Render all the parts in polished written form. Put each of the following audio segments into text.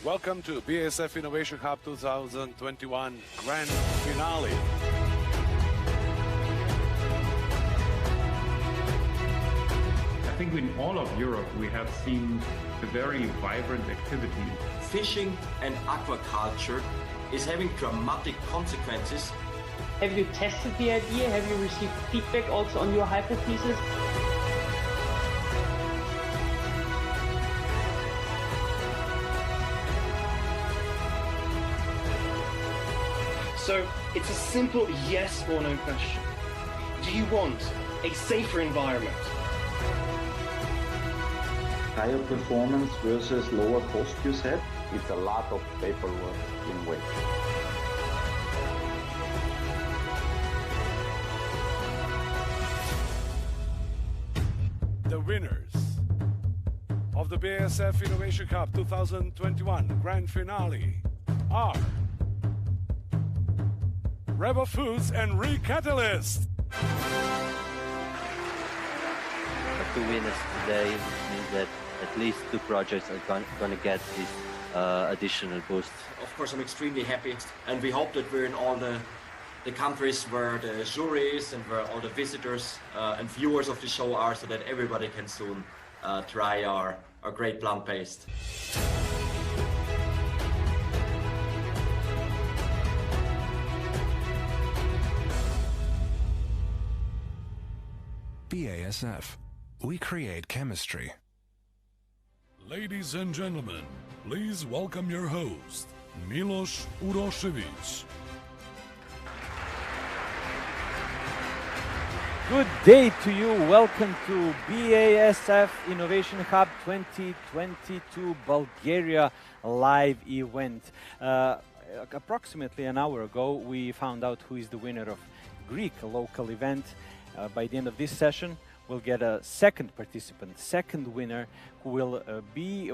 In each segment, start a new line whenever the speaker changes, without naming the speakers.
Welcome to BASF Innovation Hub 2021 Grand Finale.
I think in all of Europe we have seen a very vibrant activity.
Fishing and aquaculture is having dramatic consequences.
Have you tested the idea? Have you received feedback also on your hypothesis?
So it's a simple yes or no question. Do you want a safer environment?
Higher performance versus lower cost, you said?
It's a lot of paperwork in way.
The winners of the BASF Innovation Hub 2021 Grand Finale are Rebel Foods and Recatalyst.
Two winners today means that at least two projects are going to get this additional boost.
Of course, I'm extremely happy, and we hope that we're in all the countries where the juries and where all the visitors and viewers of the show are, so that everybody can soon try our great plant-based.
BASF. We create chemistry.
Ladies and gentlemen, please welcome your host, Miloš Urošević.
Good day to you. Welcome to BASF Innovation Hub 2022 Bulgaria live event. Approximately an hour ago, we found out who is the winner of Greek local event. By the end of this session, we'll get a second participant, second winner, who will be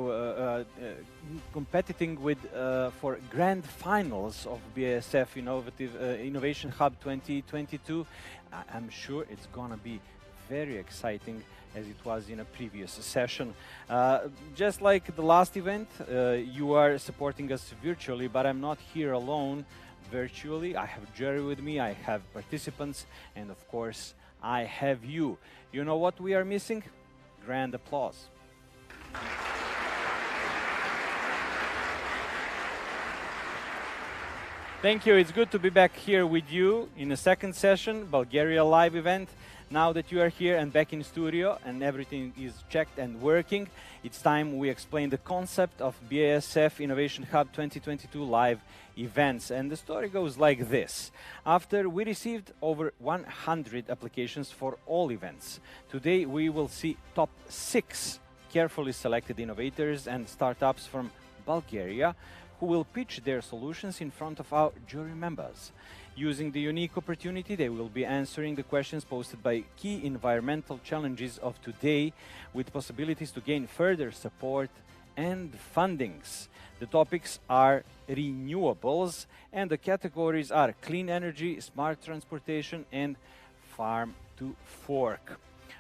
competing with for grand finals of BASF Innovation Hub 2022. I'm sure it's gonna be very exciting, as it was in a previous session. Just like the last event, you are supporting us virtually, but I'm not here alone virtually. I have Jerry with me, I have participants, and of course, I have you. You know what we are missing? Grand applause. Thank you. It's good to be back here with you in the second session, Bulgaria live event. Now that you are here and back in studio and everything is checked and working, it's time we explain the concept of BASF Innovation Hub 2022 live events. And the story goes like this. After we received over 100 applications for all events, today we will see top 6 carefully selected innovators and startups from Bulgaria who will pitch their solutions in front of our jury members. Using the unique opportunity, they will be answering the questions posted by key environmental challenges of today, with possibilities to gain further support and fundings. The topics are renewables, and the categories are clean energy, smart transportation, and farm to fork.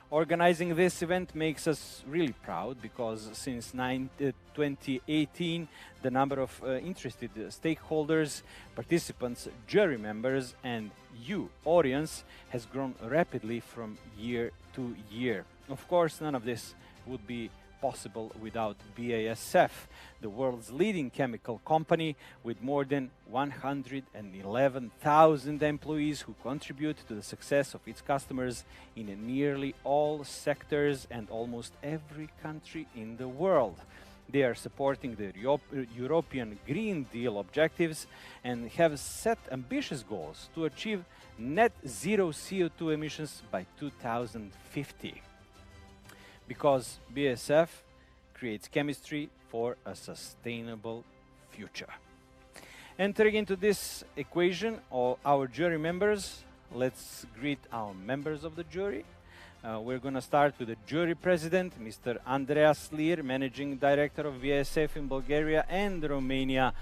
Organizing this event makes us really proud, because since 2018, the number of interested stakeholders, participants, jury members, and you, audience, has grown rapidly from year to year. Of course, none of this would be possible without BASF, the world's leading chemical company with more than 111,000 employees who contribute to the success of its customers in nearly all sectors and almost every country in the world. They are supporting the European Green Deal objectives and have set ambitious goals to achieve net zero CO2 emissions by 2050. Because BASF creates chemistry for a sustainable future. Entering into this equation, our jury members, let's greet our members of the jury. We're going to start with the jury president, Mr. Andreas Lier, Managing Director of BASF in Bulgaria and Romania.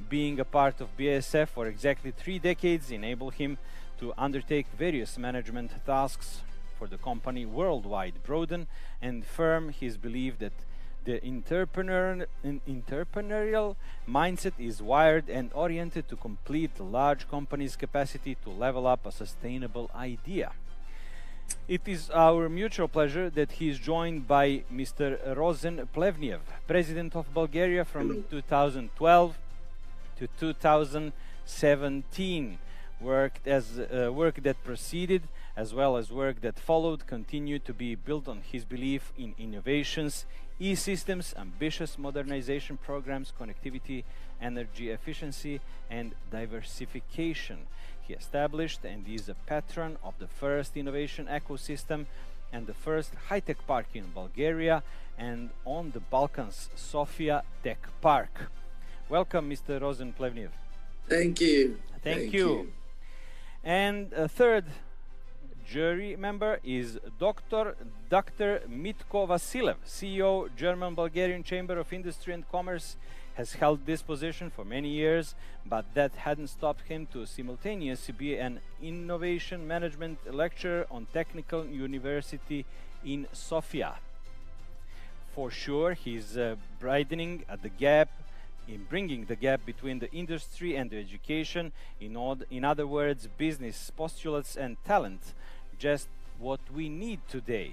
Being a part of BASF for exactly 3 decades enabled him to undertake various management tasks for the company worldwide, broaden and firm his belief that The entrepreneurial mindset is wired and oriented to complete the large company's capacity to level up a sustainable idea. It is our mutual pleasure that he is joined by Mr. Rosen Plevneliev, President of Bulgaria from 2012 to 2017. Work that preceded as well as work that followed continued to be built on his belief in innovations, e-systems, ambitious modernization programs, connectivity, energy efficiency, and diversification. He established and is a patron of the first innovation ecosystem and the first high-tech park in Bulgaria and on the Balkans, Sofia Tech Park. Welcome, Mr. Rosen Plevneliev.
Thank you.
Thank you. And a third jury member is Dr. Mitko Vassilev, CEO, German-Bulgarian Chamber of Industry and Commerce, has held this position for many years, but that hadn't stopped him to simultaneously be an innovation management lecturer on Technical University in Sofia. For sure, he's bridging the gap in bringing the gap between the industry and the education, in other words, business postulates and talent, just what we need today.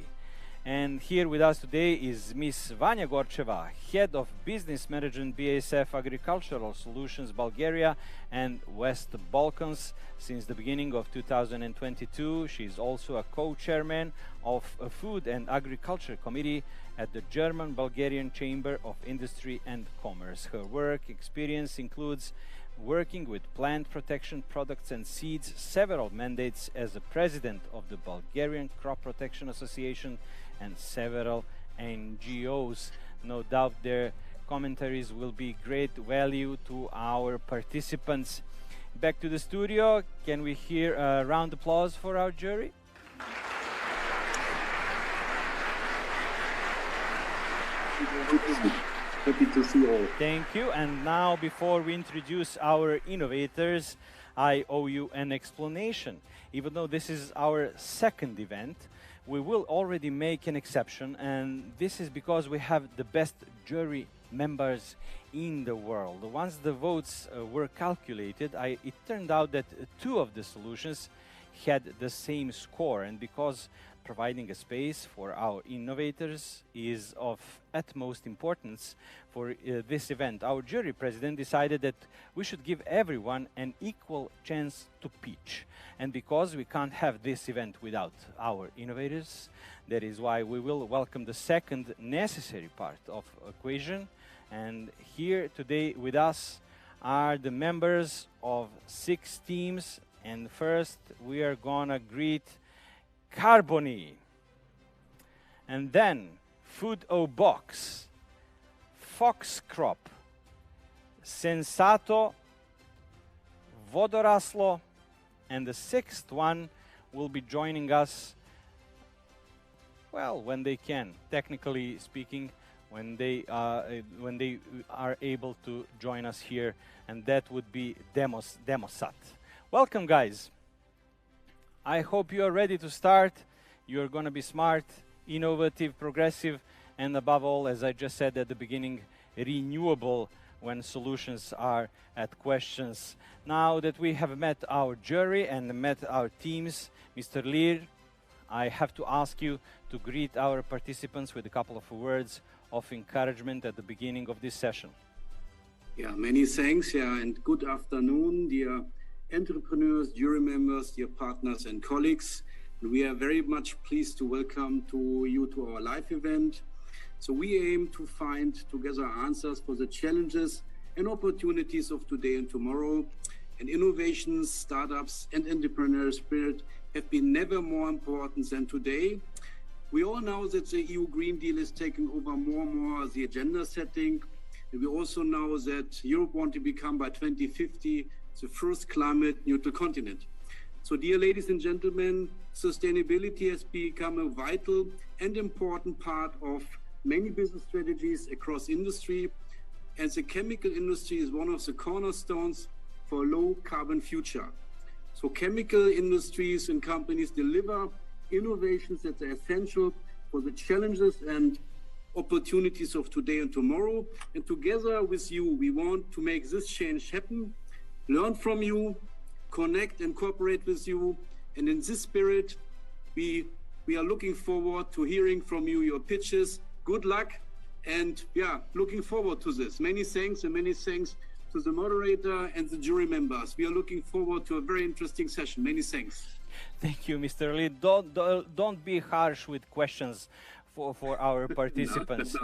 And here with us today is Miss Vania Gortcheva, Head of Business Management, BASF Agricultural Solutions Bulgaria and West Balkans since the beginning of 2022. She is also a co-chairman of a Food and Agriculture Committee at the German-Bulgarian Chamber of Industry and Commerce. Her work experience includes working with plant protection products and seeds, several mandates as a president of the Bulgarian Crop Protection Association, and several NGOs. No doubt their commentaries will be great value to our participants. Back to the studio, can we hear a round of applause for our jury?
Happy to see you all.
Thank you. And now, before we introduce our innovators, I owe you an explanation. Even though this is our second event, we will already make an exception, and this is because we have the best jury members in the world. Once the votes were calculated, it turned out that two of the solutions had the same score, and because providing a space for our innovators is of utmost importance for this event, our jury president decided that we should give everyone an equal chance to pitch. And because we can't have this event without our innovators, that is why we will welcome the second necessary part of equation. And here today with us are the members of 6 teams. And first we are gonna greet Carboni, and then Foodobox, Foxcrop, Sensato, Vodoraslo, and the 6th one will be joining us, well, when they can, technically speaking, when they are able to join us here, and that would be Demosat. Welcome, guys. I hope you are ready to start. You're going to be smart, innovative, progressive, and above all, as I just said at the beginning, renewable when solutions are at questions. Now that we have met our jury and met our teams, Mr. Lier, I have to ask you to greet our participants with a couple of words of encouragement at the beginning of this session.
Yeah, many thanks, and good afternoon, dear entrepreneurs, jury members, dear partners and colleagues. We are very much pleased to welcome you to our live event. So we aim to find together answers for the challenges and opportunities of today and tomorrow. And innovations, startups and entrepreneurial spirit have been never more important than today. We all know that the EU Green Deal is taking over more and more the agenda setting. And we also know that Europe wants to become by 2050 the first climate neutral continent. So dear ladies and gentlemen, sustainability has become a vital and important part of many business strategies across industry, and the chemical industry is one of the cornerstones for a low carbon future. So chemical industries and companies deliver innovations that are essential for the challenges and opportunities of today and tomorrow. And together with you, we want to make this change happen, learn from you, connect and cooperate with you. And in this spirit, we are looking forward to hearing from you your pitches. Good luck. And yeah, looking forward to this. Many thanks to the moderator and the jury members. We are looking forward to a very interesting session. Many thanks.
Thank you, Mr. Lee. Don't be harsh with questions for our participants.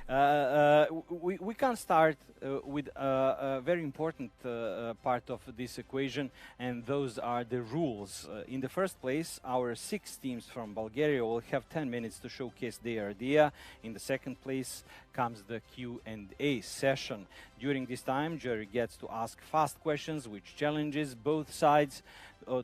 No.
We can start with a very important part of this equation, and those are the rules. In the first place, our 6 teams from Bulgaria will have 10 minutes to showcase their idea. In the second place comes the Q&A session. During this time, jury gets to ask fast questions, which challenges both sides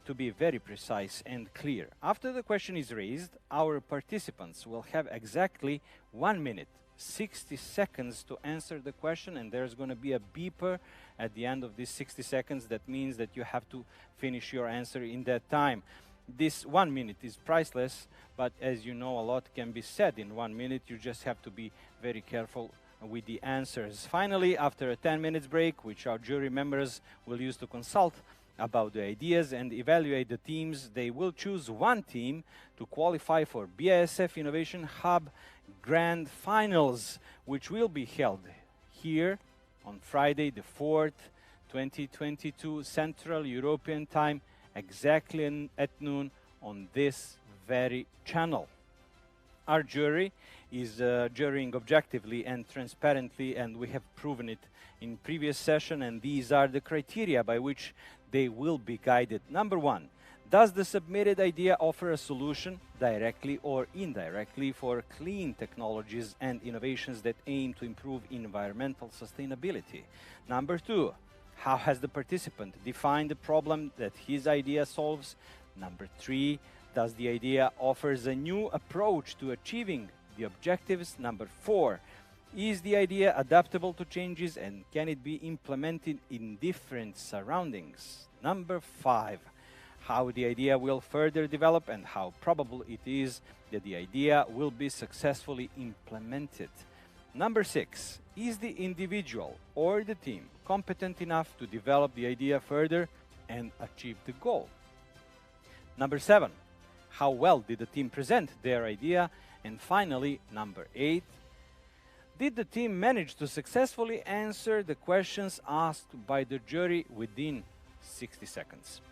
to be very precise and clear. After the question is raised, our participants will have exactly 1 minute, 60 seconds to answer the question, and there's going to be a beeper at the end of these 60 seconds. That means that you have to finish your answer in that time. This 1 minute is priceless, but as you know, a lot can be said in 1 minute. You just have to be very careful with the answers. Finally, after a 10 minutes break, which our jury members will use to consult about the ideas and evaluate the teams, they will choose one team to qualify for BASF Innovation Hub Grand Finals, which will be held here on Friday the 4th, 2022, Central European Time, exactly at noon on this very channel. Our jury is jurying objectively and transparently, and we have proven it in previous session, and these are the criteria by which they will be guided. Number 1, does the submitted idea offer a solution directly or indirectly for clean technologies and innovations that aim to improve environmental sustainability? Number 2, how has the participant defined the problem that his idea solves? Number 3, does the idea offers a new approach to achieving the objectives? Number 4, is the idea adaptable to changes and can it be implemented in different surroundings? Number 5, how the idea will further develop and how probable it is that the idea will be successfully implemented? Number 6, is the individual or the team competent enough to develop the idea further and achieve the goal? Number 7, how well did the team present their idea? And finally, number 8, did the team manage to successfully answer the questions asked by the jury within 60 seconds?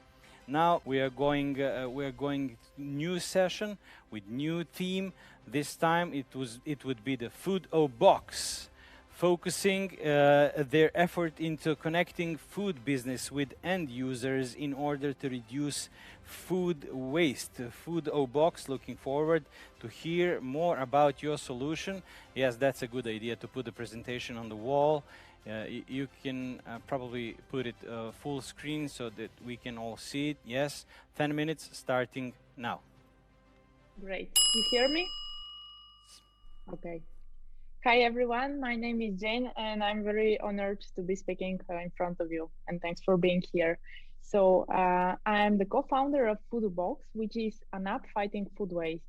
Now we are going new session with new theme. This time it would be the Foodobox, focusing their effort into connecting food business with end users in order to reduce food waste. Foodobox, looking forward to hear more about your solution. Yes, that's a good idea to put the presentation on the wall. You can probably put it full screen so that we can all see it. Yes, 10 minutes starting now.
Great. You hear me? Okay. Hi, everyone. My name is Jane, and I'm very honored to be speaking in front of you. And thanks for being here. So I'm the co-founder of Foodobox, which is an app fighting food waste.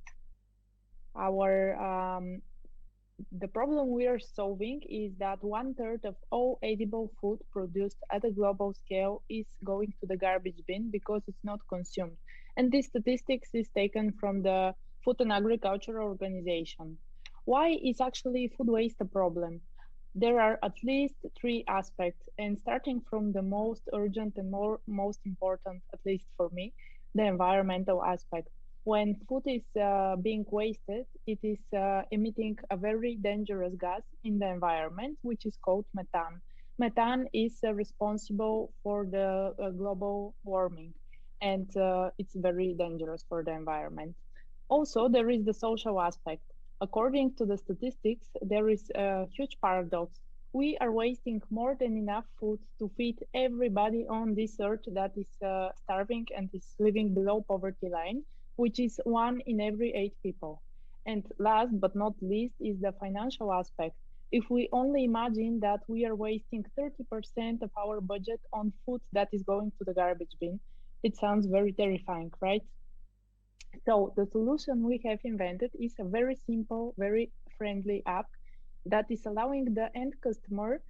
The problem we are solving is that 1/3 of all edible food produced at a global scale is going to the garbage bin because it's not consumed. And this statistics is taken from the Food and Agricultural Organization. Why is actually food waste a problem? There are at least 3 aspects, and starting from the most urgent and most important, at least for me, the environmental aspect. When food is being wasted, it is emitting a very dangerous gas in the environment, which is called methane. Methane is responsible for the global warming, and it's very dangerous for the environment. Also, there is the social aspect. According to the statistics, there is a huge paradox. We are wasting more than enough food to feed everybody on this earth that is starving and is living below poverty line, which is 1 in every 8 people. And last but not least is the financial aspect. If we only imagine that we are wasting 30% of our budget on food that is going to the garbage bin, it sounds very terrifying, right? So the solution we have invented is a very simple, very friendly app that is allowing the end customer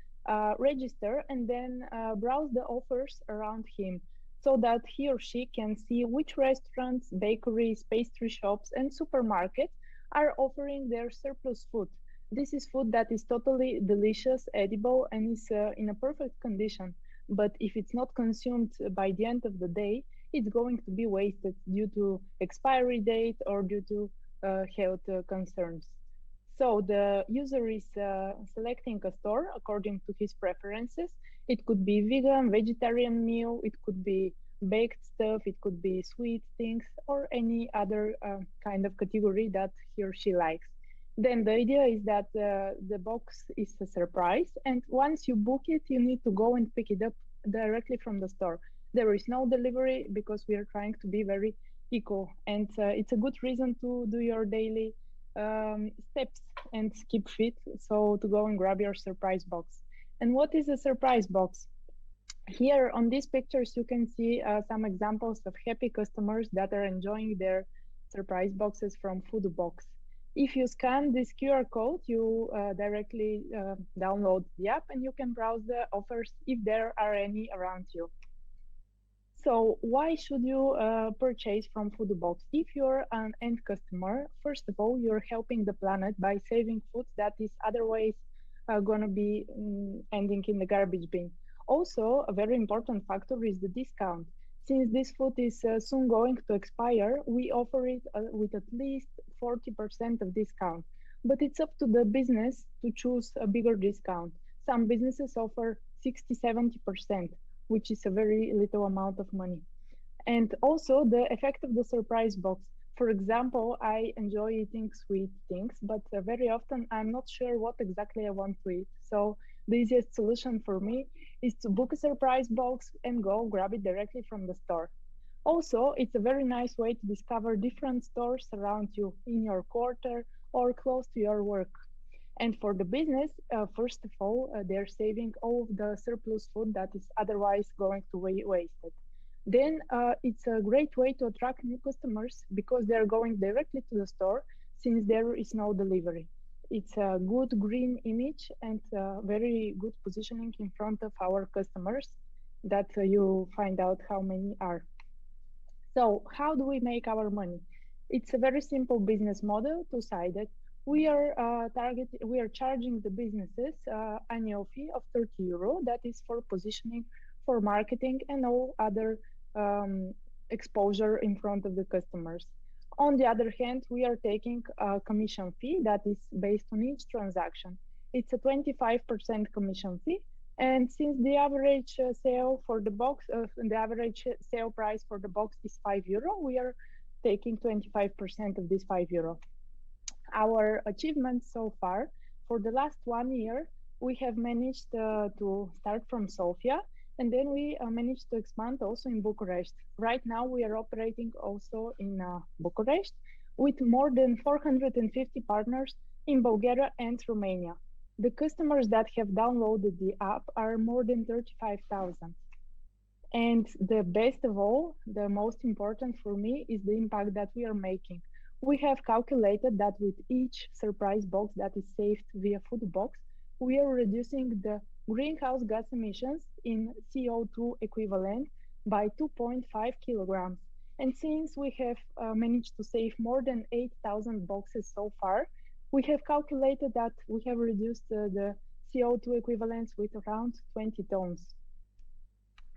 register and then browse the offers around him, so that he or she can see which restaurants, bakeries, pastry shops, and supermarkets are offering their surplus food. This is food that is totally delicious, edible, and is in a perfect condition. But if it's not consumed by the end of the day, it's going to be wasted due to expiry date or due to health concerns. So the user is selecting a store according to his preferences. It could be vegan, vegetarian meal, it could be baked stuff, it could be sweet things, or any other kind of category that he or she likes. Then the idea is that the box is a surprise, and once you book it, you need to go and pick it up directly from the store. There is no delivery because we are trying to be very eco, and it's a good reason to do your daily steps and keep fit, so to go and grab your surprise box. And what is a surprise box? Here on these pictures you can see some examples of happy customers that are enjoying their surprise boxes from Foodobox. If you scan this QR code, you directly download the app and you can browse the offers if there are any around you. So why should you purchase from Foodobox? If you're an end customer, first of all, you're helping the planet by saving food that is otherwise going to be ending in the garbage bin. Also, a very important factor is the discount. Since this food is soon going to expire, we offer it with at least 40% of discount. But it's up to the business to choose a bigger discount. Some businesses offer 60–70%. Which is a very little amount of money. And also the effect of the surprise box. For example, I enjoy eating sweet things, but very often I'm not sure what exactly I want to eat. So the easiest solution for me is to book a surprise box and go grab it directly from the store. Also, it's a very nice way to discover different stores around you in your quarter or close to your work. And for the business, first of all, they're saving all of the surplus food that is otherwise going to be wasted. Then it's a great way to attract new customers because they're going directly to the store since there is no delivery. It's a good green image and very good positioning in front of our customers that you find out how many are. So how do we make our money? It's a very simple business model, two-sided. We are charging the businesses annual fee of €30. That is for positioning, for marketing, and all other exposure in front of the customers. On the other hand, we are taking a commission fee that is based on each transaction. It's a 25% commission fee, and since the average sale for the box, the average sale price for the box is €5, we are taking 25% of this €5. Our achievements so far, for the last 1 year, we have managed to start from Sofia, and then we managed to expand also in Bucharest. Right now, we are operating also in Bucharest with more than 450 partners in Bulgaria and Romania. The customers that have downloaded the app are more than 35,000. And the best of all, the most important for me, is the impact that we are making. We have calculated that with each surprise box that is saved via Foodobox, we are reducing the greenhouse gas emissions in CO2 equivalent by 2.5 kilograms. And since we have managed to save more than 8,000 boxes so far, we have calculated that we have reduced the CO2 equivalents with around 20 tons.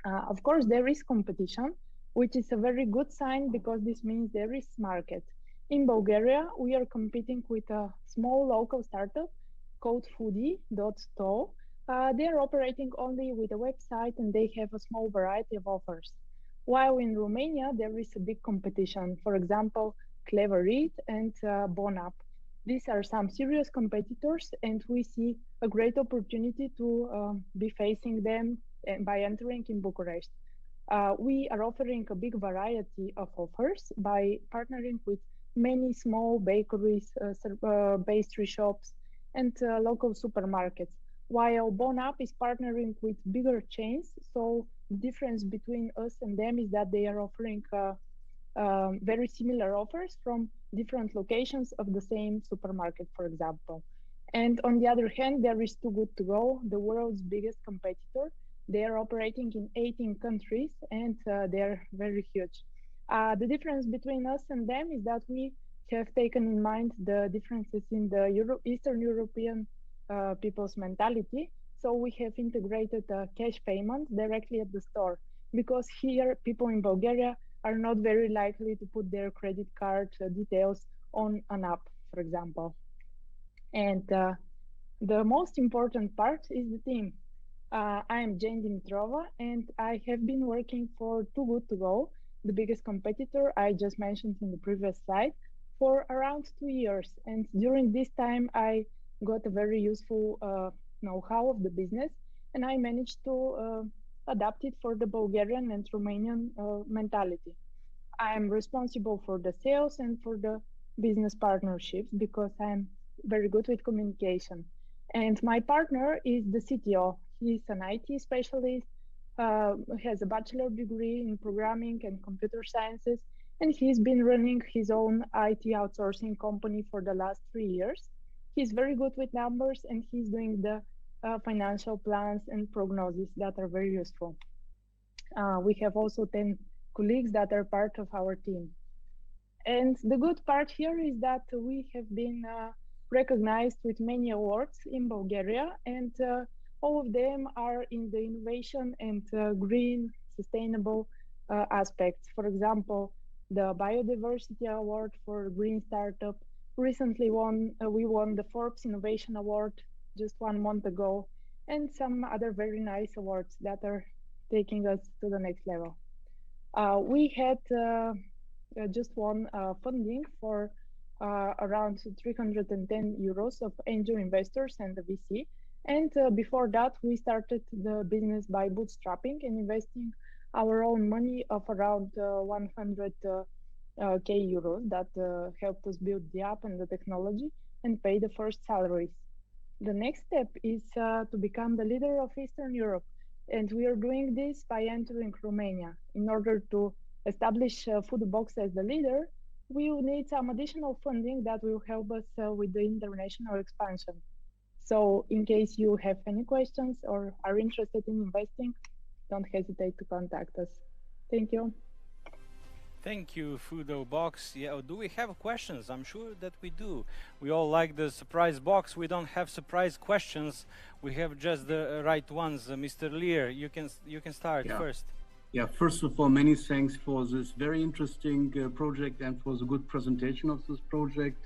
Of course, there is competition, which is a very good sign because this means there is market. In Bulgaria, we are competing with a small local startup called Foodie.to. They are operating only with a website and they have a small variety of offers. While in Romania, there is a big competition. For example, Clever Eat and Bonap. These are some serious competitors and we see a great opportunity to be facing them by entering in Bucharest. We are offering a big variety of offers by partnering with many small bakeries, pastry shops, and local supermarkets, while Bonap is partnering with bigger chains. So the difference between us and them is that they are offering very similar offers from different locations of the same supermarket, for example. And on the other hand, there is Too Good To Go, the world's biggest competitor. They are operating in 18 countries and they're very huge. The difference between us and them is that we have taken in mind the differences in the Eastern European people's mentality. So we have integrated cash payment directly at the store, because here people in Bulgaria are not very likely to put their credit card details on an app, for example. And the most important part is the team. I am Jane Dimitrova, and I have been working for Too Good To Go, the biggest competitor I just mentioned in the previous slide, for around 2 years. And during this time, I got a very useful know-how of the business, and I managed to adapt it for the Bulgarian and Romanian mentality. I am responsible for the sales and for the business partnerships because I'm very good with communication. And my partner is the CTO. He's an IT specialist, has a bachelor degree in programming and computer sciences, and he's been running his own IT outsourcing company for the last 3 years. He's very good with numbers, and he's doing the financial plans and prognosis that are very useful. We have also 10 colleagues that are part of our team. And the good part here is that we have been recognized with many awards in Bulgaria, and all of them are in the innovation and green, sustainable aspects. For example, the Biodiversity Award for Green Startup. Recently we won the Forbes Innovation Award just 1 month ago, and some other very nice awards that are taking us to the next level. We had just won funding for around 310 euros of angel investors and the VC. And before that, we started the business by bootstrapping and investing our own money of around 100k euros that helped us build the app and the technology and pay the first salaries. The next step is to become the leader of Eastern Europe. And we are doing this by entering Romania. In order to establish Foodobox as the leader, we will need some additional funding that will help us with the international expansion. So in case you have any questions or are interested in investing, don't hesitate to contact us. Thank you.
Thank you, Foodobox. Yeah, do we have questions? I'm sure that we do. We all like the surprise box. We don't have surprise questions. We have just the right ones. Mr. Lier, you can start first.
Yeah, first of all, many thanks for this very interesting project and for the good presentation of this project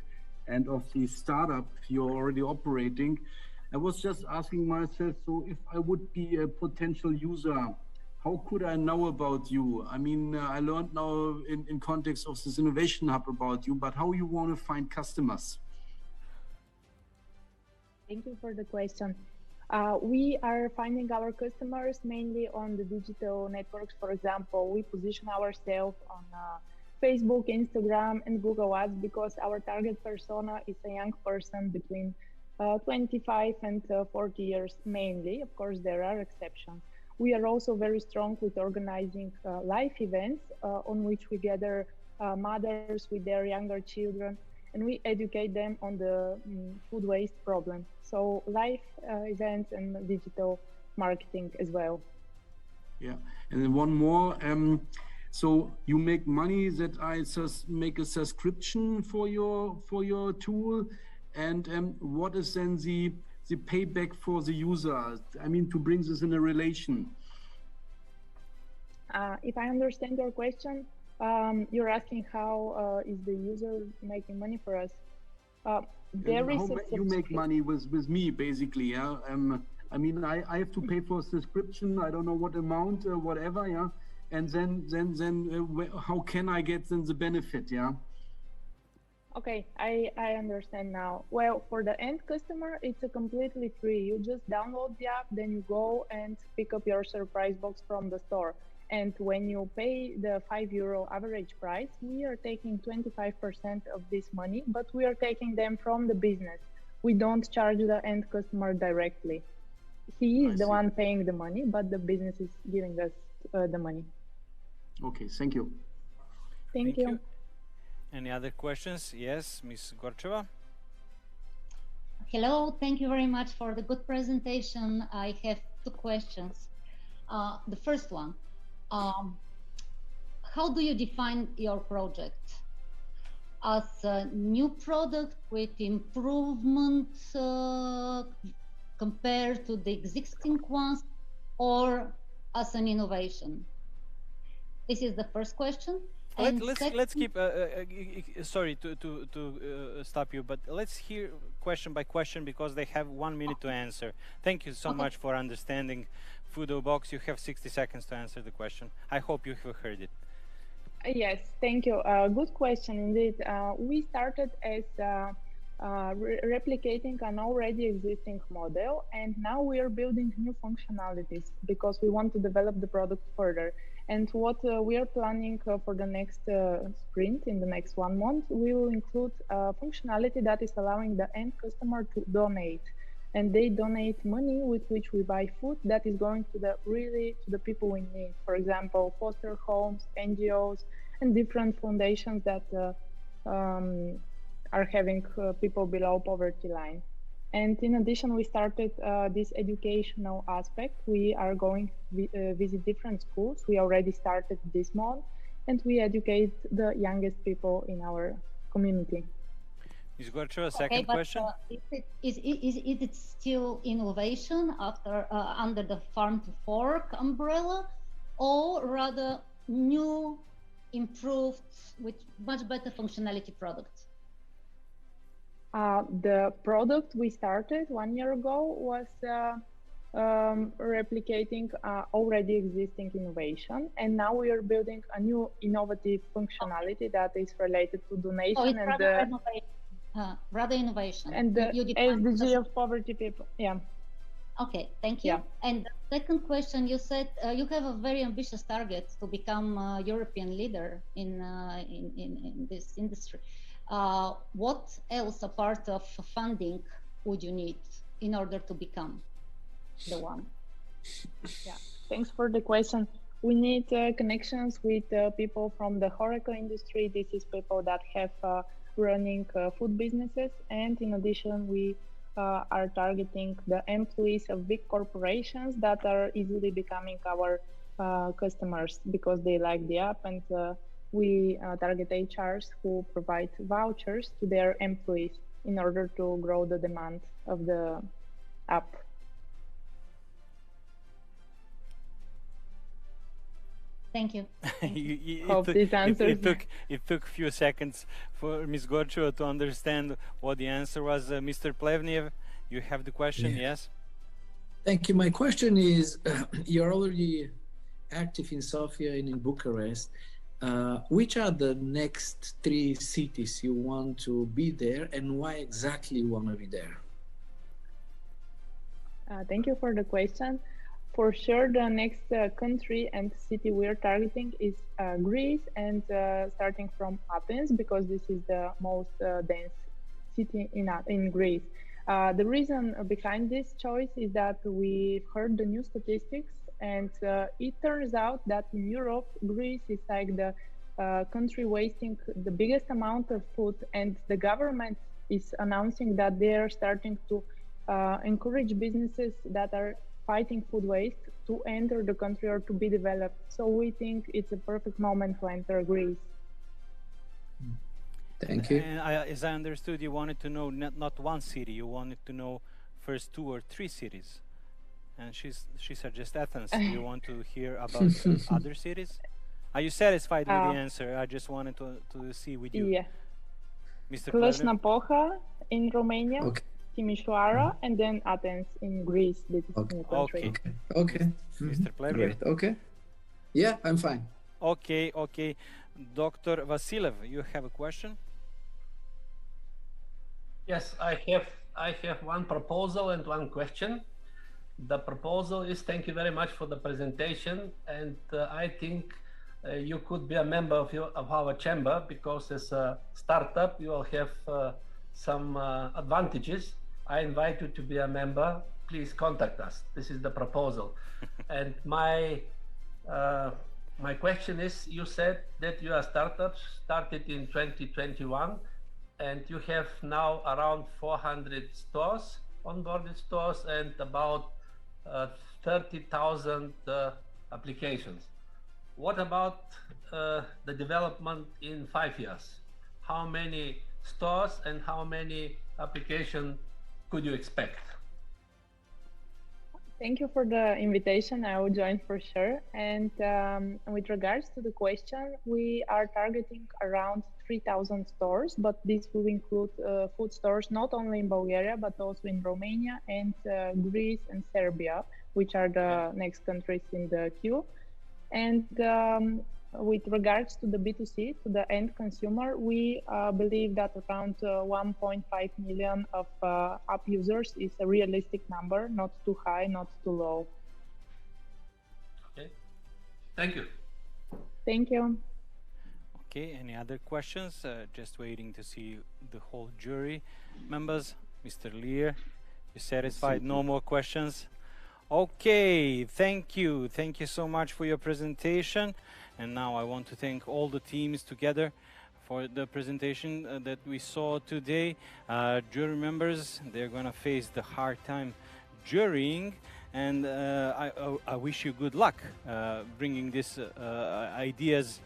and of the startup you're already operating. I was just asking myself, so if I would be a potential user, how could I know about you? I mean, I learned now in context of this Innovation Hub about you, but how you want to find customers?
Thank you for the question. We are finding our customers mainly on the digital networks. For example, we position ourselves on Facebook, Instagram, and Google Ads because our target persona is a young person between 25 and 40 years mainly. Of course, there are exceptions. We are also very strong with organizing live events on which we gather mothers with their younger children, and we educate them on the food waste problem. So live events and digital marketing as well.
Yeah, and then one more. So you make money that I make a subscription for your tool, and what is then the payback for the user? I mean, to bring this in a relation.
If I understand your question, you're asking how is the user making money for us? There is
you make money with me, basically. Yeah. I mean, I have to pay for a subscription. I don't know what amount, whatever. Yeah. And then how can I get then the benefit? Yeah.
Okay, I understand now. Well, for the end customer, it's a completely free. You just download the app, then you go and pick up your surprise box from the store. And when you pay the €5 average price, we are taking 25% of this money, but we are taking them from the business. We don't charge the end customer directly. He is the one paying the money, but the business is giving us the money.
Okay, thank you.
Thank you.
Any other questions? Yes, Ms. Gortcheva.
Hello, thank you very much for the good presentation. I have two questions. The first one, how do you define your project? As a new product with improvements compared to the existing ones, or as an innovation? This is the first question.
Let's keep. Sorry to stop you, but let's hear question by question because they have 1 minute to answer. Thank you so much for understanding. Foodobox, you have 60 seconds to answer the question. I hope you have heard it.
Yes, thank you. Good question indeed. We started as replicating an already existing model, and now we are building new functionalities because we want to develop the product further. And what we are planning for the next sprint, in the next 1 month, we will include functionality that is allowing the end customer to donate. And they donate money with which we buy food that is going to the people in need. For example, foster homes, NGOs, and different foundations that are having people below poverty line. And in addition, we started this educational aspect. We are going to visit different schools. We already started this month, and we educate the youngest people in our community.
Ms. Gortcheva, second question.
Is it still innovation after under the farm to fork umbrella, or rather new, improved, with much better functionality products?
The product we started 1 year ago was replicating already existing innovation, and now we are building a new innovative functionality that is related to donation
rather innovation
and the SDG of poverty people. Yeah.
Okay, thank you. Yeah. And the second question, you said you have a very ambitious target to become a European leader in this industry. What else apart of funding would you need in order to become the one?
Yeah, thanks for the question. We need connections with people from the HoReCa industry. This is people that have running food businesses, and in addition, we are targeting the employees of big corporations that are easily becoming our customers because they like the app, and we target HRs who provide vouchers to their employees in order to grow the demand of the app.
Thank you.
Hope this answers.
It took a few seconds for Ms. Gortcheva to understand what the answer was. Mr. Plevneliev, you have the question, yes?
Thank you. My question is, you're already active in Sofia and in Bucharest. Which are the next 3 cities you want to be there, and why exactly you want to be there?
Thank you for the question. For sure, the next country and city we are targeting is Greece, and starting from Athens, because this is the most dense city in Greece. The reason behind this choice is that we've heard the new statistics, and it turns out that in Europe, Greece is like the country wasting the biggest amount of food, and the government is announcing that they are starting to encourage businesses that are fighting food waste to enter the country or to be developed. So we think it's a perfect moment to enter Greece.
Thank you.
And as I understood, you wanted to know not one city, you wanted to know first 2 or 3 cities. And she suggests Athens. Do you want to hear about other cities? Are you satisfied with the answer? I just wanted to see with you.
Yeah.
Mr.
Cluj-Napoca in Romania. Okay. Timișoara, and then Athens in Greece. This is in the country.
Okay.
Mr. Plevneliev.
Okay. Yeah, I'm fine.
Okay. Dr. Vassilev, you have a question?
Yes, I have one proposal and one question. The proposal is, thank you very much for the presentation, and I think you could be a member of our chamber, because as a startup you will have some advantages. I invite you to be a member. Please contact us. This is the proposal. And my My question is, you said that your startup started in 2021 and you have now around 400 stores, onboarded stores, and about 30,000 applications. What about the development in 5 years? How many stores and how many applications could you expect?
Thank you for the invitation. I will join for sure. And with regards to the question, we are targeting around 3,000 stores, but this will include food stores not only in Bulgaria, but also in Romania and Greece and Serbia, which are the next countries in the queue. And with regards to the B2C, to the end consumer, we believe that around 1.5 million of app users is a realistic number, not too high, not too low.
Okay, thank you.
Thank you.
Okay, any other questions? Just waiting to see the whole jury members. Mr. Lier, you satisfied? No more questions? Okay, thank you. Thank you so much for your presentation. And now I want to thank all the teams together for the presentation that we saw today. Jury members, they're going to face the hard time jurying, and I wish you good luck bringing these ideas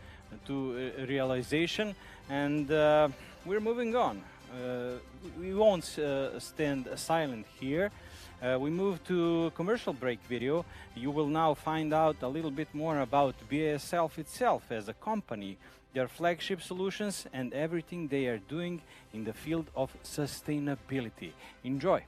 to realization. And we're moving on. We won't stand silent here. We move to commercial break video. You will now find out a little bit more about BASF itself as a company, their flagship solutions, and everything they are doing in the field of sustainability. Enjoy.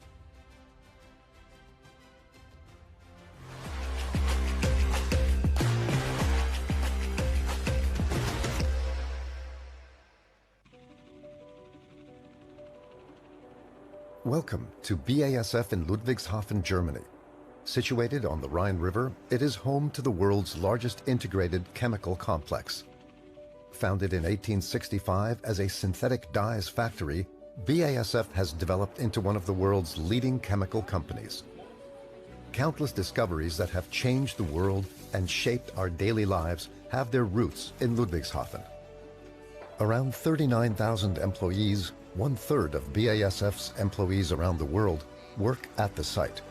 Welcome to BASF in Ludwigshafen, Germany. Situated on the Rhine River, it is home to the world's largest integrated chemical complex. Founded in 1865 as a synthetic dyes factory, BASF has developed into one of the world's leading chemical companies. Countless discoveries that have changed the world and shaped our daily lives have their roots in Ludwigshafen. Around 39,000 employees, one-third of BASF's employees around the world, work at the site.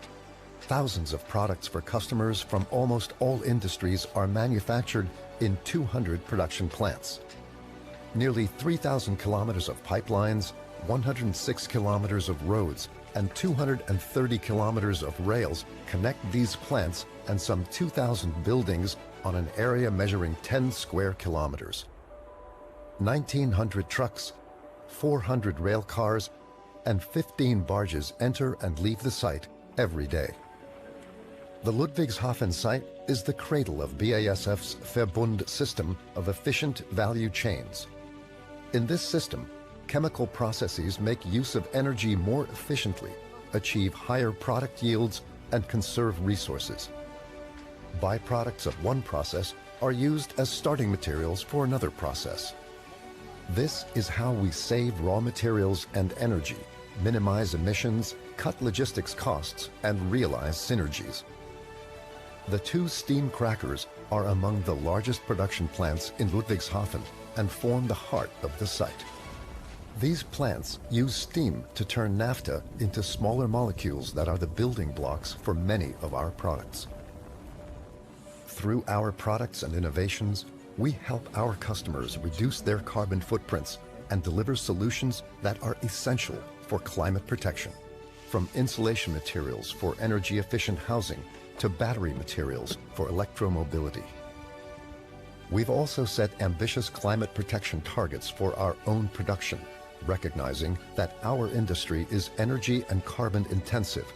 Thousands of products for customers from almost all industries are manufactured in 200 production plants. Nearly 3,000 kilometers of pipelines, 106 kilometers of roads, and 230 kilometers of rails connect these plants and some 2,000 buildings on an area measuring 10 square kilometers. 1,900 trucks, 400 rail cars, and 15 barges enter and leave the site every day. The Ludwigshafen site is the cradle of BASF's Verbund system of efficient value chains. In this system, chemical processes make use of energy more efficiently, achieve higher product yields, and conserve resources. Byproducts of one process are used as starting materials for another process. This is how we save raw materials and energy, minimize emissions, cut logistics costs, and realize synergies. The two steam crackers are among the largest production plants in Ludwigshafen and form the heart of the site. These plants use steam to turn naphtha into smaller molecules that are the building blocks for many of our products. Through our products and innovations, we help our customers reduce their carbon footprints and deliver solutions that are essential for climate protection, from insulation materials for energy-efficient housing to battery materials for electromobility. We've also set ambitious climate protection targets for our own production, recognizing that our industry is energy and carbon intensive.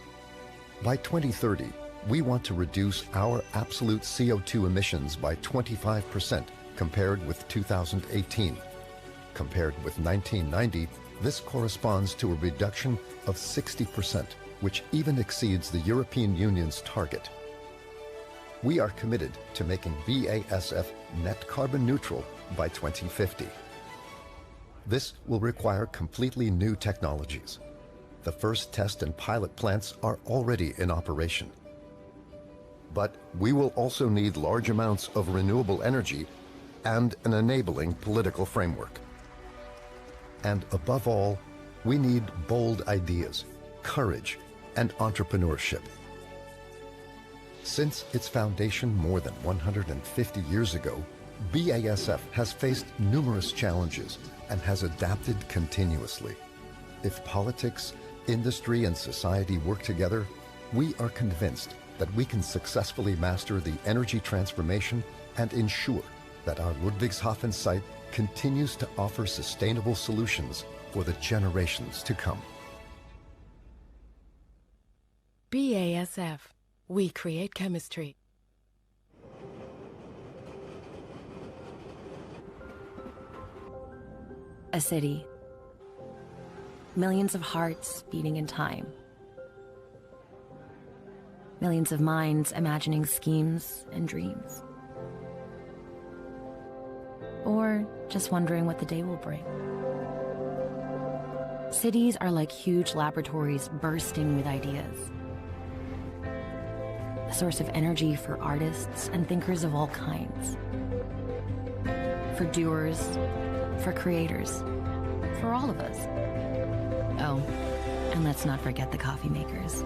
By 2030, we want to reduce our absolute CO2 emissions by 25% compared with 2018. Compared with 1990, this corresponds to a reduction of 60%, which even exceeds the European Union's target. We are committed to making BASF net carbon neutral by 2050. This will require completely new technologies. The first test and pilot plants are already in operation. But we will also need large amounts of renewable energy and an enabling political framework. And above all, we need bold ideas, courage, and entrepreneurship. Since its foundation more than 150 years ago, BASF has faced numerous challenges and has adapted continuously. If politics, industry, and society work together, we are convinced that we can successfully master the energy transformation and ensure that our Ludwigshafen site continues to offer sustainable solutions for the generations to come.
BASF. We create chemistry.
A city. Millions of hearts beating in time. Millions of minds imagining schemes and dreams. Or just wondering what the day will bring. Cities are like huge laboratories bursting with ideas. A source of energy for artists and thinkers of all kinds. For doers, for creators, for all of us. Oh, and let's not forget the coffee makers.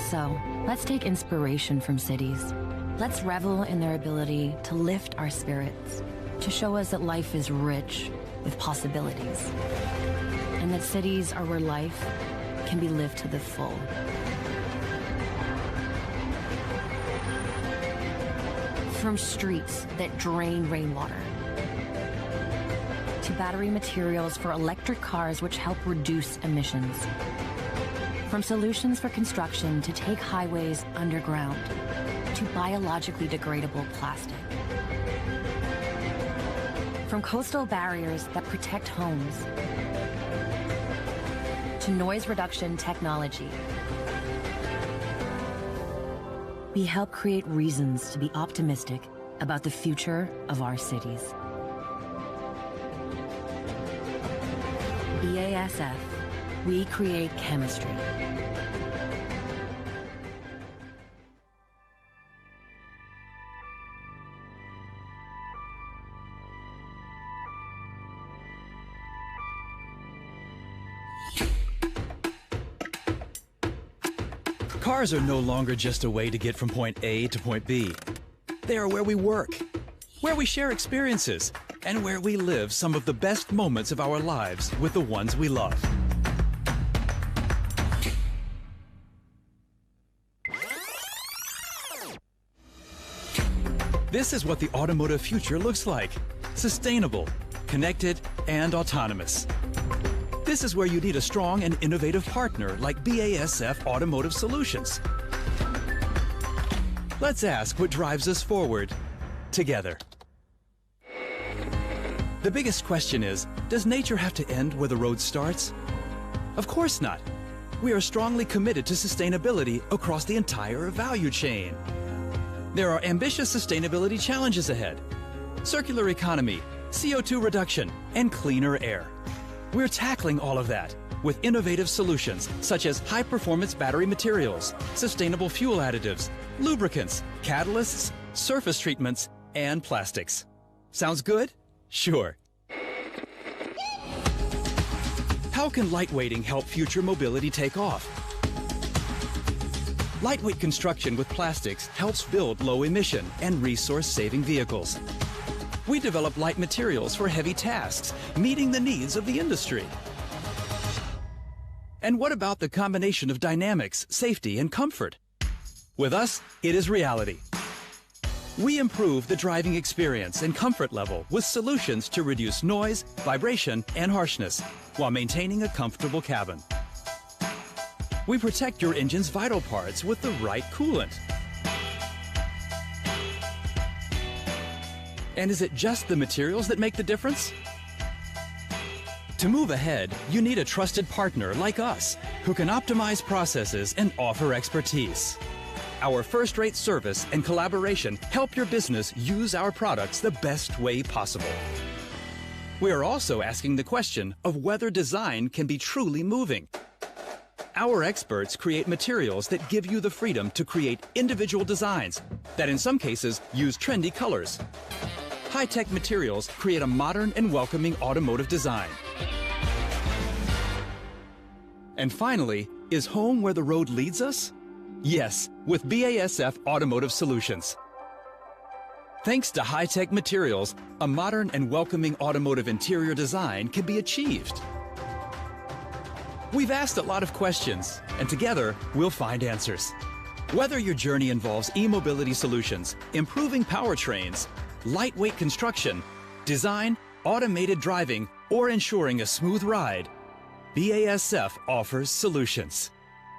So, let's take inspiration from cities. Let's revel in their ability to lift our spirits, to show us that life is rich with possibilities, and that cities are where life can be lived to the full. From streets that drain rainwater, to battery materials for electric cars which help reduce emissions. From solutions for construction to take highways underground, to biologically degradable plastic. From coastal barriers that protect homes, to noise reduction technology. We help create reasons to be optimistic about the future of our cities. BASF, we create chemistry.
Cars are no longer just a way to get from point A to point B. They are where we work, where we share experiences, and where we live some of the best moments of our lives with the ones we love. This is what the automotive future looks like: sustainable, connected, and autonomous. This is where you need a strong and innovative partner like BASF Automotive Solutions. Let's ask what drives us forward together. The biggest question is, does nature have to end where the road starts? Of course not. We are strongly committed to sustainability across the entire value chain. There are ambitious sustainability challenges ahead: circular economy, CO2 reduction, and cleaner air. We're tackling all of that with innovative solutions such as high-performance battery materials, sustainable fuel additives, lubricants, catalysts, surface treatments, and plastics. Sounds good? Sure. How can lightweighting help future mobility take off? Lightweight construction with plastics helps build low-emission and resource-saving vehicles. We develop light materials for heavy tasks, meeting the needs of the industry. And what about the combination of dynamics, safety, and comfort? With us, it is reality. We improve the driving experience and comfort level with solutions to reduce noise, vibration, and harshness while maintaining a comfortable cabin. We protect your engine's vital parts with the right coolant. And is it just the materials that make the difference? To move ahead, you need a trusted partner like us who can optimize processes and offer expertise. Our first-rate service and collaboration help your business use our products the best way possible. We are also asking the question of whether design can be truly moving. Our experts create materials that give you the freedom to create individual designs that in some cases use trendy colors. High-tech materials create a modern and welcoming automotive design. And finally, is home where the road leads us? Yes, with BASF Automotive Solutions. Thanks to high-tech materials, a modern and welcoming automotive interior design can be achieved. We've asked a lot of questions, and together we'll find answers. Whether your journey involves e-mobility solutions, improving powertrains, lightweight construction, design, automated driving, or ensuring a smooth ride, BASF offers solutions.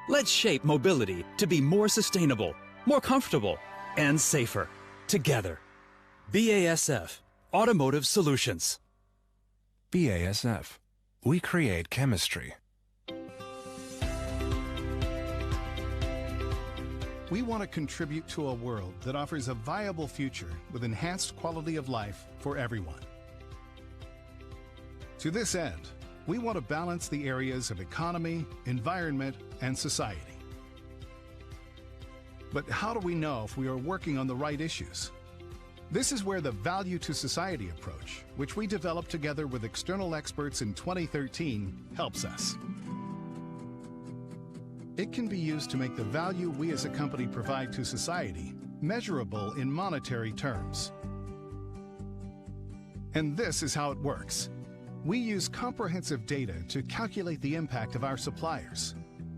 Let's shape mobility to be more sustainable, more comfortable, and safer. Together. BASF Automotive Solutions.
BASF. We create chemistry.
We want to contribute to a world that offers a viable future with enhanced quality of life for everyone. To this end, we want to balance the areas of economy, environment, and society. But how do we know if we are working on the right issues? This is where the value to society approach, which we developed together with external experts in 2013, helps us. It can be used to make the value we as a company provide to society measurable in monetary terms. And this is how it works. We use comprehensive data to calculate the impact of our suppliers,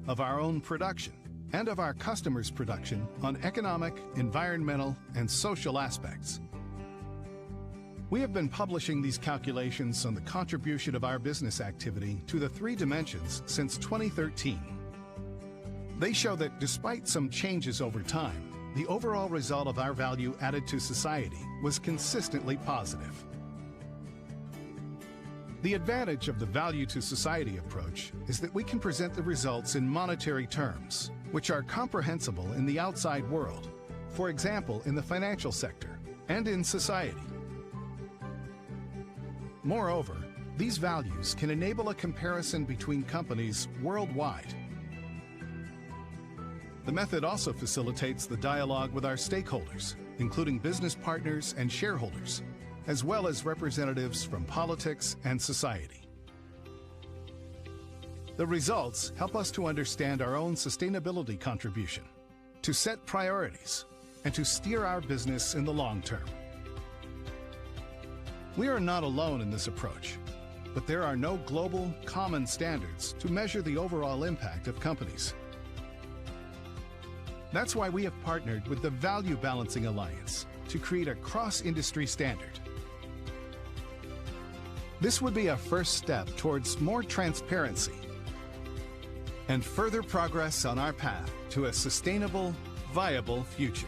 of our own production, and of our customers' production on economic, environmental, and social aspects. We have been publishing these calculations on the contribution of our business activity to the three dimensions since 2013. They show that despite some changes over time, the overall result of our value added to society was consistently positive. The advantage of the value to society approach is that we can present the results in monetary terms, which are comprehensible in the outside world, for example, in the financial sector and in society. Moreover, these values can enable a comparison between companies worldwide. The method also facilitates the dialogue with our stakeholders, including business partners and shareholders, as well as representatives from politics and society. The results help us to understand our own sustainability contribution, to set priorities, and to steer our business in the long term. We are not alone in this approach, but there are no global, common standards to measure the overall impact of companies. That's why we have partnered with the Value Balancing Alliance to create a cross-industry standard. This would be a first step towards more transparency and further progress on our path to a sustainable, viable future.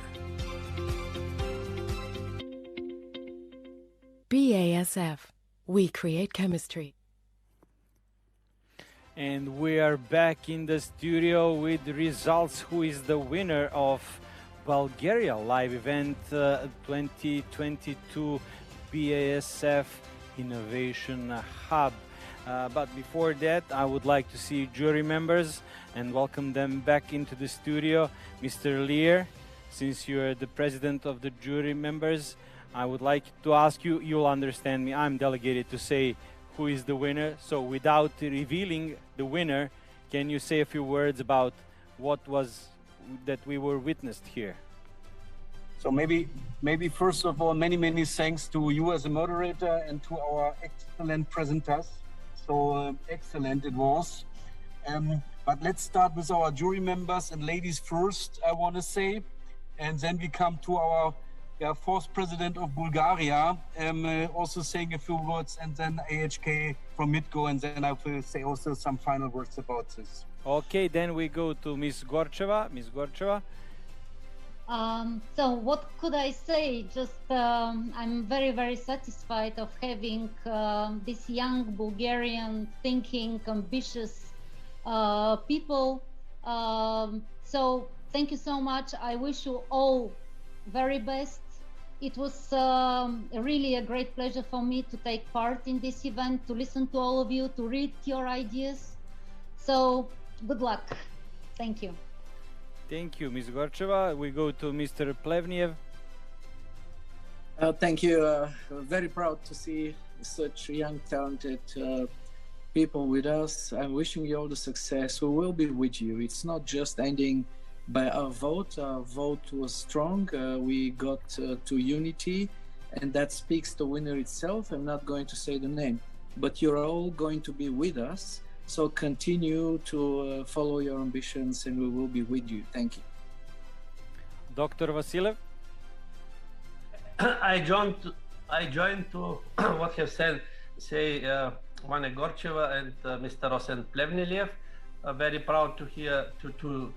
BASF. We create chemistry.
And we are back in the studio with the results. Who is the winner of Bulgaria live event 2022 BASF Innovation Hub? But before that, I would like to see jury members and welcome them back into the studio. Mr. Lier, since you are the president of the jury members, I would like to ask you, you'll understand me, I'm delegated to say who is the winner. So without revealing the winner, can you say a few words about what was that we were witnessed here?
So maybe first of all, many thanks to you as a moderator and to our excellent presenters. So excellent it was. But let's start with our jury members and ladies first, I want to say. And then we come to our fourth president of Bulgaria, also saying a few words, and then AHK from Mitko, and then I will say also some final words about this.
Okay, then we go to Ms. Gortcheva. Ms. Gortcheva.
So what could I say? Just I'm very satisfied of having this young Bulgarian thinking, ambitious people. So thank you so much. I wish you all very best. It was really a great pleasure for me to take part in this event, to listen to all of you, to read your ideas. So good luck. Thank you.
Thank you, Ms. Gortcheva. We go to Mr. Plevneliev.
Thank you. Very proud to see such young, talented people with us. I'm wishing you all the success. We will be with you. It's not just ending by our vote. Our vote was strong. We got to unity, and that speaks the winner itself. I'm not going to say the name, but you're all going to be with us. So continue to follow your ambitions, and we will be with you. Thank you.
Dr. Vassilev?
I joined to what have said, Vania Gortcheva and Mr. Rosen Plevneliev. Very proud to hear to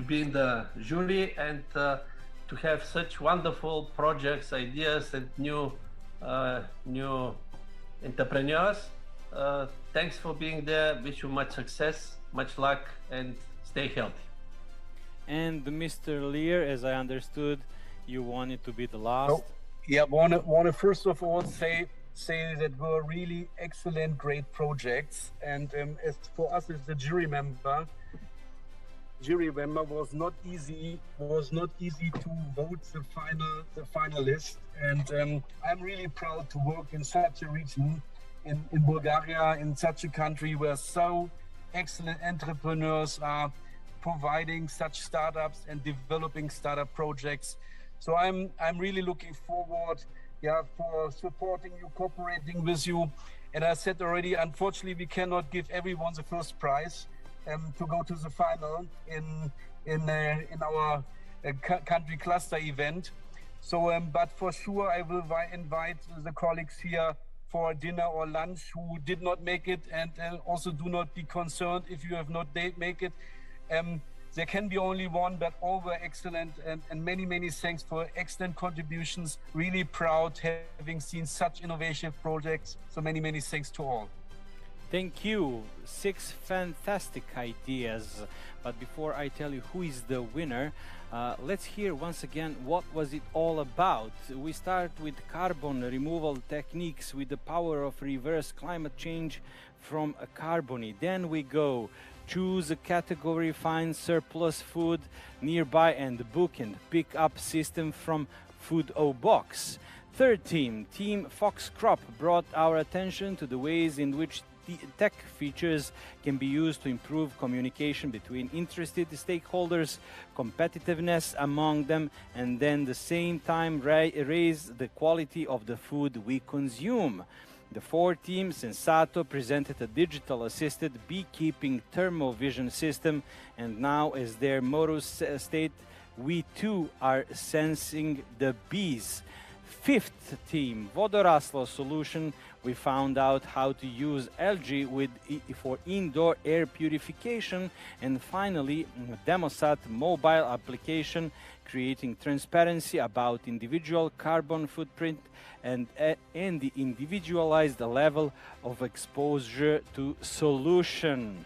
be in the jury and to have such wonderful projects, ideas, and new entrepreneurs. Thanks for being there. Wish you much success, much luck, and stay healthy.
And Mr. Lier, as I understood, you wanted to be the last.
Oh, yeah, want to first of all say that were really excellent, great projects. And as for us as the jury member was not easy to vote the finalists. And I'm really proud to work in such a region, in Bulgaria, in such a country where so excellent entrepreneurs are providing such startups and developing startup projects. So I'm really looking forward, for supporting you, cooperating with you. And I said already, unfortunately, we cannot give everyone the first prize to go to the final in our country cluster event. So, but for sure, I will invite the colleagues here for dinner or lunch who did not make it, and also do not be concerned if you have not make it. There can be only one, but all were excellent, and many thanks for excellent contributions. Really proud having seen such innovative projects. So many thanks to all.
Thank you. 6 fantastic ideas. But before I tell you who is the winner, let's hear once again what was it all about. We start with carbon removal techniques with the power of reverse climate change from a carbony. Then we go choose a category, find surplus food nearby, and book and pick up system from Foodobox. Third team, Team Fox Crop, brought our attention to the ways in which tech features can be used to improve communication between interested stakeholders, competitiveness among them, and then at the same time raise the quality of the food we consume. The fourth team, Sensato, presented a digital-assisted beekeeping thermovision system, and now, as their motto state, we too are sensing the bees. Fifth team, Vodoraslo Solution, we found out how to use algae for indoor air purification. And finally, Demosat mobile application, creating transparency about individual carbon footprint and the individualized level of exposure to solution.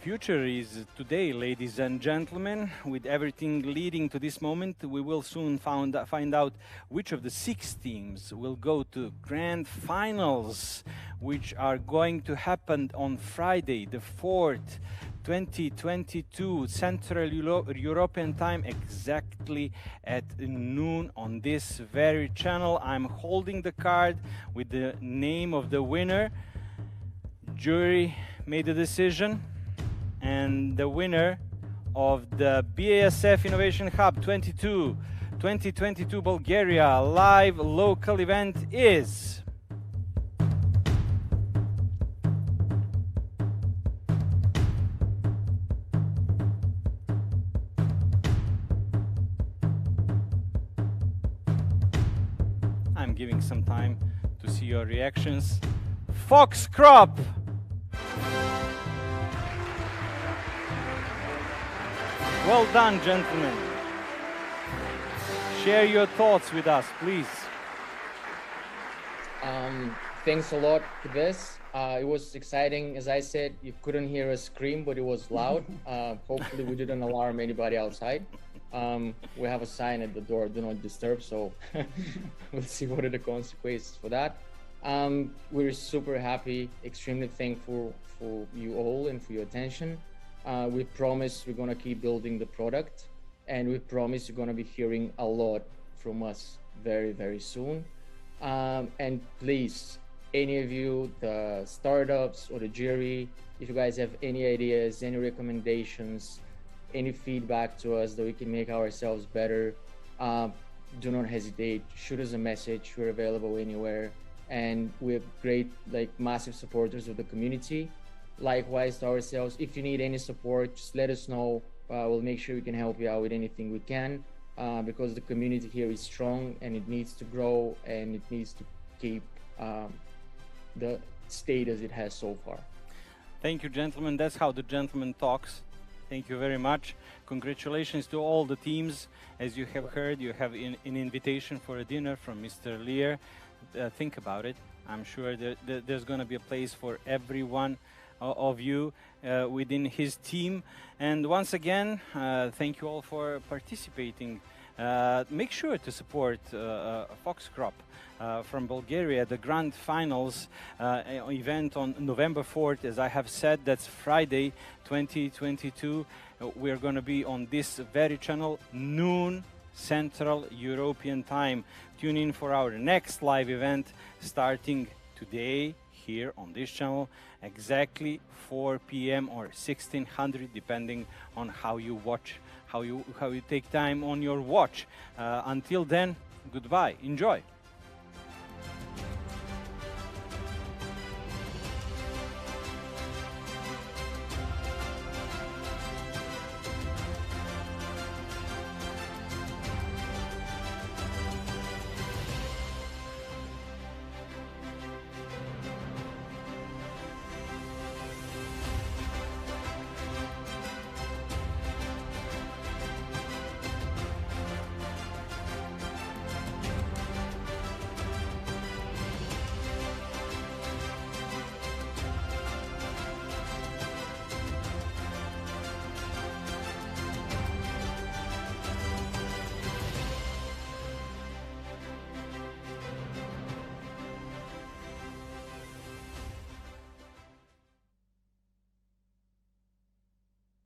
Future is today, ladies and gentlemen. With everything leading to this moment, we will soon find out which of the 6 teams will go to grand finals, which are going to happen on Friday, the 4th, 2022, Central European time, exactly at noon on this very channel. I'm holding the card with the name of the winner. Jury made a decision. And the winner of the BASF Innovation Hub 2022 Bulgaria live local event is I'm giving some time to see your reactions. Fox Crop! Well done, gentlemen. Share your thoughts with us, please.
Thanks a lot for this. It was exciting. As I said, you couldn't hear us scream, but it was loud. Hopefully we didn't alarm anybody outside. We have a sign at the door, do not disturb, so we'll see what are the consequences for that. We're super happy, extremely thankful for you all and for your attention. We promise we're gonna keep building the product, and we promise you're gonna be hearing a lot from us very, very soon. And please, any of you, the startups or the jury, if you guys have any ideas, any recommendations, any feedback to us that we can make ourselves better, do not hesitate. Shoot us a message. We're available anywhere. And we're great, like massive supporters of the community. Likewise to ourselves, if you need any support, just let us know. We'll make sure we can help you out with anything we can, because the community here is strong and it needs to grow and it needs to keep the status it has so far.
Thank you, gentlemen. That's how the gentleman talks. Thank you very much. Congratulations to all the teams. As you have heard, you have an invitation for a dinner from Mr. Lier. Think about it. I'm sure that there's going to be a place for every one of you within his team. And once again, thank you all for participating. Make sure to support Foxcrop from Bulgaria, the grand finals event on November 4th. As I have said, that's Friday 2022. We're going to be on this very channel, noon Central European time. Tune in for our next live event starting today here on this channel, exactly 4 p.m. or 1600, depending on how you watch, how you take time on your watch. Until then, goodbye. Enjoy.